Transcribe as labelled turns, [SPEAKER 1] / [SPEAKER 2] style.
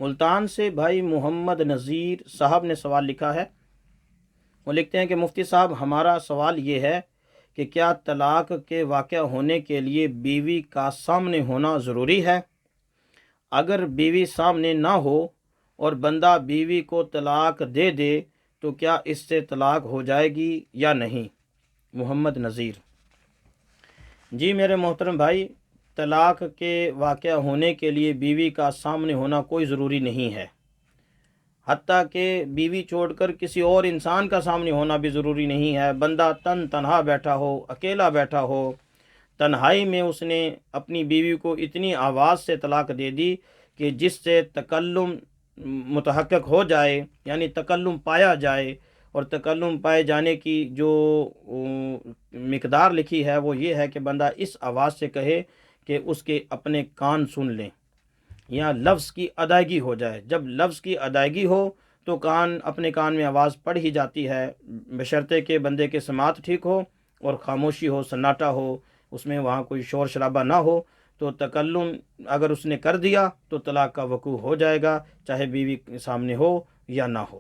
[SPEAKER 1] ملتان سے بھائی محمد نذیر صاحب نے سوال لکھا ہے۔ وہ لکھتے ہیں کہ مفتی صاحب، ہمارا سوال یہ ہے کہ کیا طلاق کے واقع ہونے کے لیے بیوی کا سامنے ہونا ضروری ہے؟ اگر بیوی سامنے نہ ہو اور بندہ بیوی کو طلاق دے دے تو کیا اس سے طلاق ہو جائے گی یا نہیں؟ محمد نذیر۔ جی میرے محترم بھائی، طلاق کے واقع ہونے کے لیے بیوی کا سامنے ہونا کوئی ضروری نہیں ہے، حتیٰ کہ بیوی چھوڑ کر کسی اور انسان کا سامنے ہونا بھی ضروری نہیں ہے۔ بندہ تنہا بیٹھا ہو، اکیلا بیٹھا ہو، تنہائی میں اس نے اپنی بیوی کو اتنی آواز سے طلاق دے دی کہ جس سے تکلم متحقق ہو جائے، یعنی تکلم پایا جائے، اور تکلم پائے جانے کی جو مقدار لکھی ہے وہ یہ ہے کہ بندہ اس آواز سے کہے کہ اس کے اپنے کان سن لیں، یا لفظ کی ادائیگی ہو جائے۔ جب لفظ کی ادائیگی ہو تو اپنے کان میں آواز پڑ ہی جاتی ہے، بشرطے کہ بندے کے سماعت ٹھیک ہو اور خاموشی ہو، سناٹا ہو، اس میں وہاں کوئی شور شرابہ نہ ہو۔ تو تکلم اگر اس نے کر دیا تو طلاق کا وقوع ہو جائے گا، چاہے بیوی سامنے ہو یا نہ ہو۔